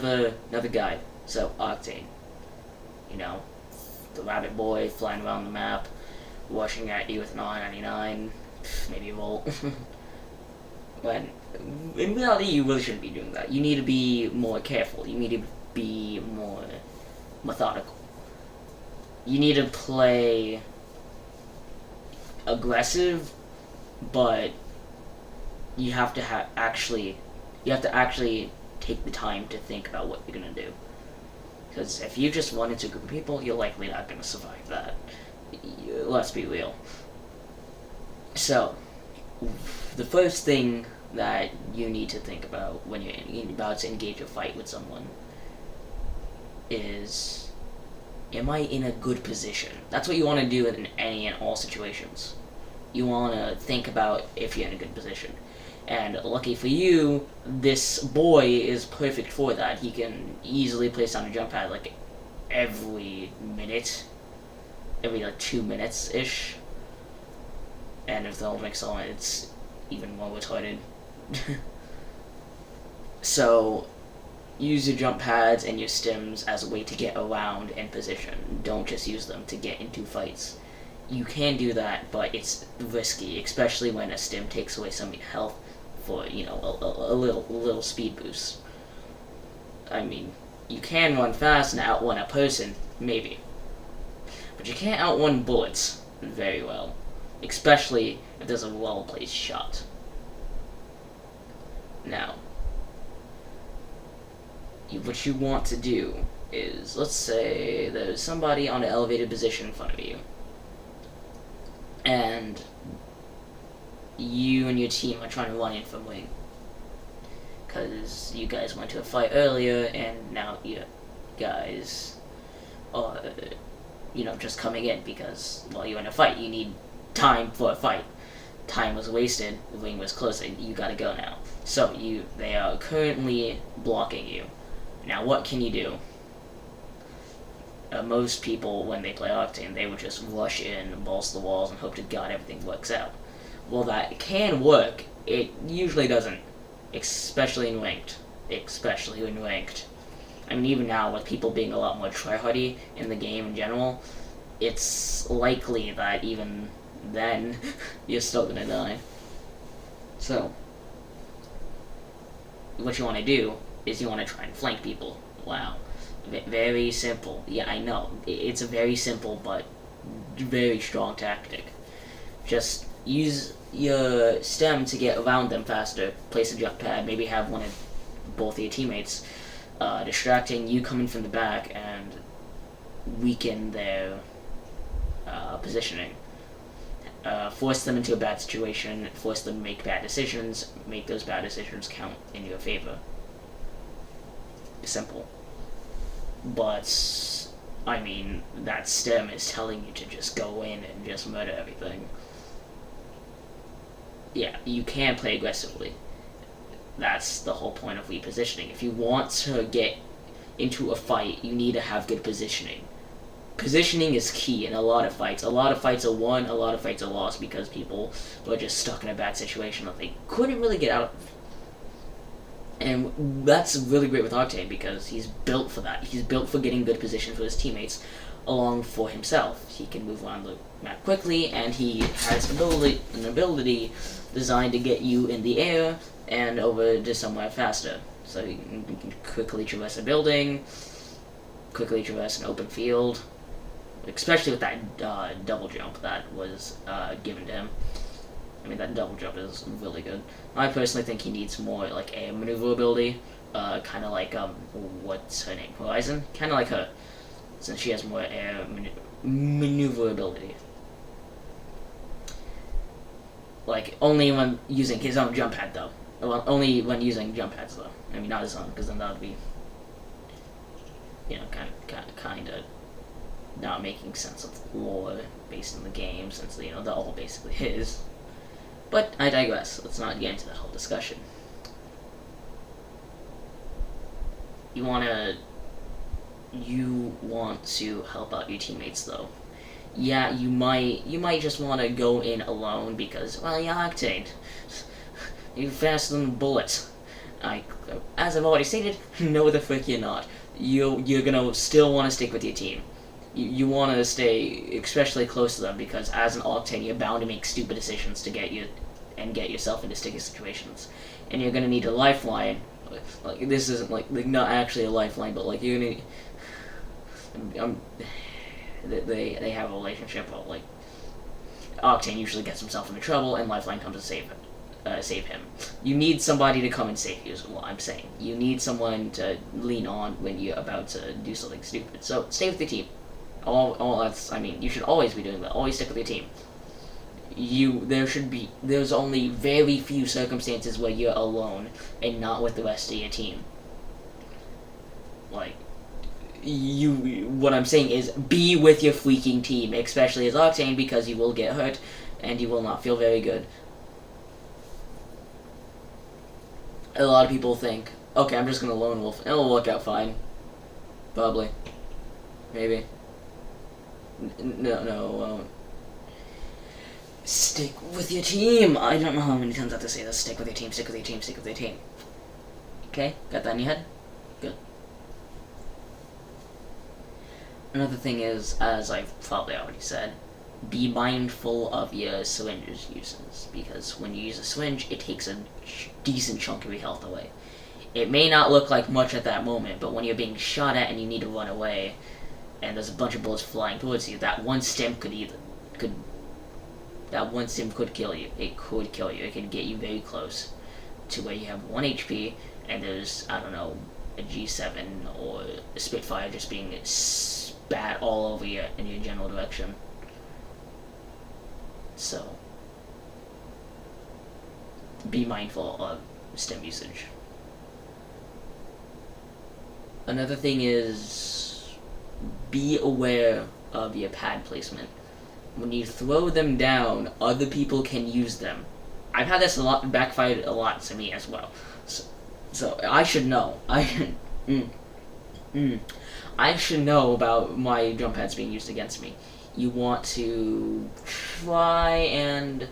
another guide. So Octane, you know, the rabbit boy flying around the map, rushing at you with an R99, maybe a Volt. When in reality, you really shouldn't be doing that. You need to be more careful. You need to be more methodical. You need to play aggressive, but you have to actually take the time to think about what you're gonna do. Because if you just run into a group of people, you're likely not gonna survive that. Let's be real. So, the first thing that you need to think about when you're about to engage a fight with someone is, am I in a good position? That's what you want to do in any and all situations. You want to think about if you're in a good position. And lucky for you, this boy is perfect for that. He can easily place down a jump pad like every minute. Every like 2 minutes-ish. And if the ultimate accelerant, it's even more retarded. So, use your jump pads and your stims as a way to get around in position. Don't just use them to get into fights. You can do that, but it's risky, especially when a stim takes away some health for, you know, a little speed boost. I mean, you can run fast and outrun a person, maybe. But you can't outrun bullets very well. Especially if there's a well-placed shot. Now, what you want to do is, let's say there's somebody on an elevated position in front of you. And you and your team are trying to run in from wing. Because you guys went to a fight earlier, and now you guys are, you know, just coming in because, while you're in a fight, you need time for a fight. Time was wasted, the ring was closing, you gotta go now. So, they are currently blocking you. Now, what can you do? Most people, when they play Octane, they would just rush in, balls to the walls, and hope to God everything works out. Well, that can work. It usually doesn't. Especially in ranked. I mean, even now, with people being a lot more tryhardy in the game in general, it's likely that even then, you're still gonna die. So, what you want to do is you want to try and flank people. Wow. Very simple. Yeah, I know. It's a very simple but very strong tactic. Just use your stem to get around them faster. Place a jump pad. Maybe have one of both of your teammates distracting you coming from the back and weaken their positioning. Force them into a bad situation. Force them to make bad decisions. Make those bad decisions count in your favor. Simple. But, I mean, that stem is telling you to just go in and just murder everything. Yeah, you can play aggressively. That's the whole point of repositioning. If you want to get into a fight, you need to have good positioning. Positioning is key in a lot of fights. A lot of fights are won, a lot of fights are lost because people were just stuck in a bad situation that they couldn't really get out of. And that's really great with Octane because he's built for that. He's built for getting good position for his teammates, along for himself. He can move around the map quickly, and he has an ability designed to get you in the air and over to somewhere faster. So you can quickly traverse a building, quickly traverse an open field, especially with that double jump that was given to him. I mean, that double jump is really good. I personally think he needs more, like, air maneuverability, kind of like, what's her name, Horizon? Kind of like her, since she has more air maneuverability. Like, only when using his own jump pad, though. Well, only when using jump pads, though. I mean, not his own, because then that would be, you know, kind of not making sense of the lore based on the game, since, you know, they're all basically his. But I digress. Let's not get into that whole discussion. You want to help out your teammates, though. Yeah, you might just want to go in alone because, well, you're Octane. You're faster than bullets. as I've already stated, no the frick you're not. You're gonna still want to stick with your team. You want to stay especially close to them because as an OCTANE, you're bound to make stupid decisions to get yourself into sticky situations, and you're gonna need a lifeline. Like this isn't like not actually a lifeline, but like you're gonna. They have a relationship. But like OCTANE usually gets himself into trouble, and lifeline comes to save him. You need somebody to come and save you, is what I'm saying. You need someone to lean on when you're about to do something stupid. So stay with your team. You should always be doing that. Always stick with your team. There's only very few circumstances where you're alone and not with the rest of your team. Like, what I'm saying is be with your freaking team, especially as OCTANE, because you will get hurt and you will not feel very good. A lot of people think, okay, I'm just gonna lone wolf, and it'll work out fine. Probably. Maybe. No, it won't. Stick with your team! I don't know how many times I have to say this. Stick with your team, stick with your team, stick with your team. Okay? Got that in your head? Good. Another thing is, as I've probably already said, be mindful of your syringes uses, because when you use a syringe, it takes a decent chunk of your health away. It may not look like much at that moment, but when you're being shot at and you need to run away, and there's a bunch of bullets flying towards you, that one stim could kill you. It could kill you. It can get you very close to where you have 1 HP, and there's, I don't know, a G7 or a Spitfire just being spat all over you in your general direction. So, be mindful of stim usage. Another thing is, be aware of your pad placement. When you throw them down, other people can use them. I've had this backfired a lot to me as well. So I should know. I should know about my jump pads being used against me. You want to try and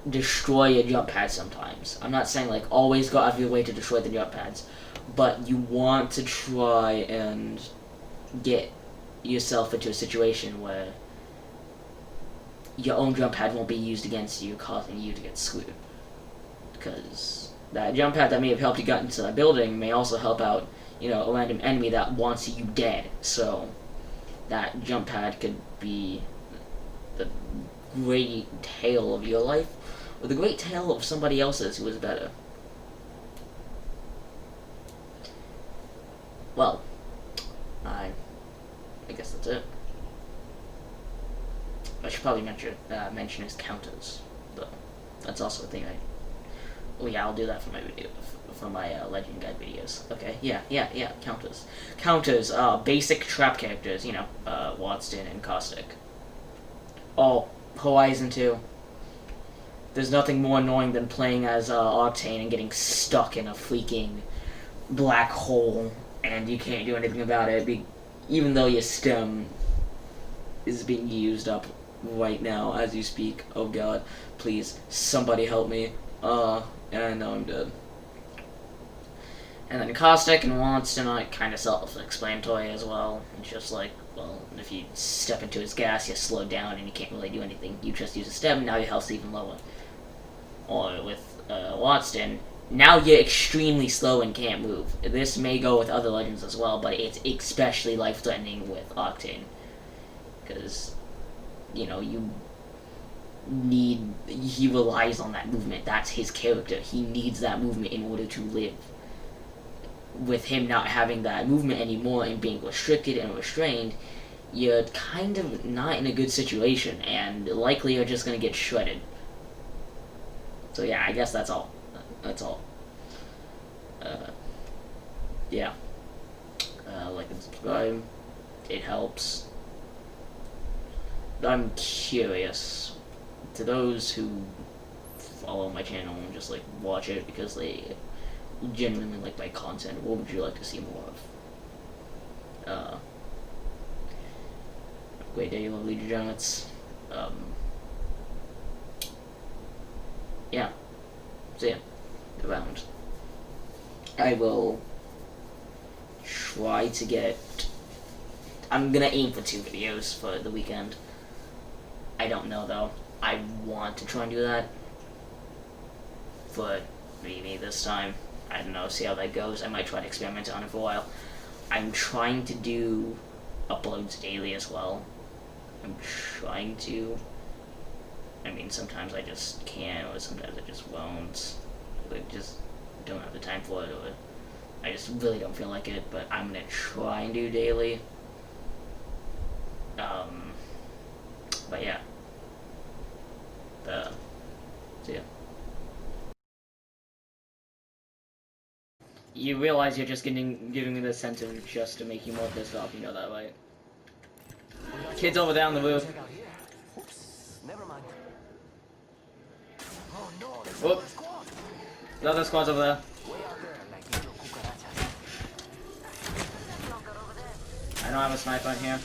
destroy your jump pads sometimes. I'm not saying like always go out of your way to destroy the jump pads, but you want to try and get yourself into a situation where your own jump pad won't be used against you, causing you to get screwed. Because that jump pad that may have helped you get into that building may also help out, a random enemy that wants you dead. So that jump pad could be the great tale of your life, or the great tale of somebody else's who is better. Well, I guess that's it. I should probably mention his counters, though. That's also a thing oh yeah, I'll do that for my video, for my Legend Guide videos. Okay, yeah, counters. Counters, basic trap characters, Watston and Caustic. Oh, Horizon 2. There's nothing more annoying than playing as OCTANE and getting stuck in a freaking black hole, and you can't do anything about it, even though your stem is being used up right now as you speak. Oh god, please, somebody help me. And I know I'm dead. And then Caustic and Watston are kind of self-explanatory as well. It's just like, well, if you step into his gas, you slow down and you can't really do anything. You just use a stem, now your health's even lower. Or with Watston, now you're extremely slow and can't move. This may go with other legends as well, but it's especially life-threatening with OCTANE. Because, he relies on that movement. That's his character. He needs that movement in order to live. With him not having that movement anymore and being restricted and restrained, you're kind of not in a good situation, and likely you're just going to get shredded. So yeah, I guess that's all. That's all. Yeah. Like and subscribe. It helps. I'm curious, to those who follow my channel and just watch it because they genuinely like my content, what would you like to see more of? Great day, lovely degenerates. Yeah. See ya. Around. I will try to get... I'm gonna aim for 2 videos for the weekend. I don't know though. I want to try and do that. But maybe this time. I don't know, see how that goes. I might try to experiment on it for a while. I'm trying to do uploads daily as well. I'm trying to. I mean, sometimes I just can't, or sometimes I just won't. I just don't have the time for it, or I just really don't feel like it, but I'm gonna try and do daily. But yeah. So yeah. You realize you're just giving me this sentence just to make you more pissed off, you know that, right? Kids over there on the roof. Oops, never mind. Whoop. The other squad's over there. I don't have a sniper in here.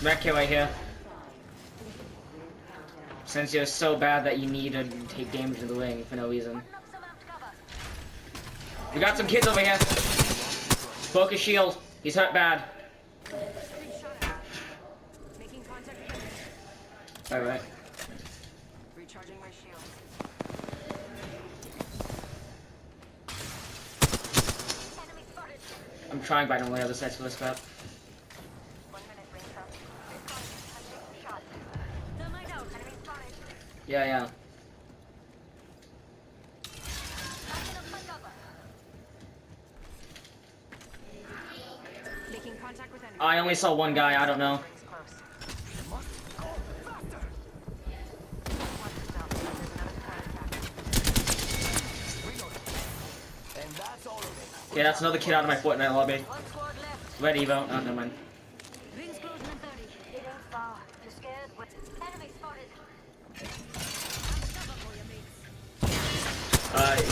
Wreck you right here. Since you're so bad that you need to take damage to the wing for no reason. We got some kids over here. Focus shield. He's hurt bad. Alright. Recharging my shield. I'm trying, but I don't know the other side's for this crap. Yeah. I only saw one guy, I don't know. Okay, that's another kid out of my Fortnite lobby. Red Evo. Oh, never mind.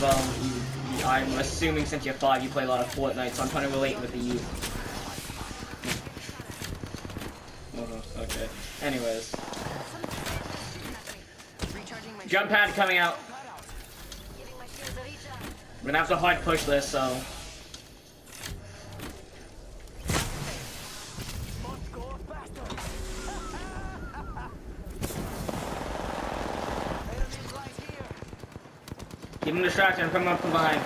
Well, I'm assuming since you're 5, you play a lot of Fortnite, so I'm trying to relate with the youth. Oh, okay. Anyways. Jump pad coming out. We're gonna have to hard push this, so... Keep him distracted and come up from behind.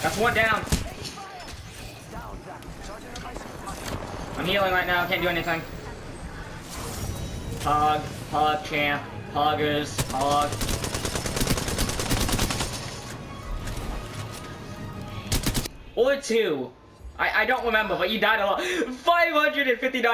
That's one down. I'm healing right now, can't do anything. Hog, champ, hoggers, hog. Or 2. I don't remember, but you died a lot. 559.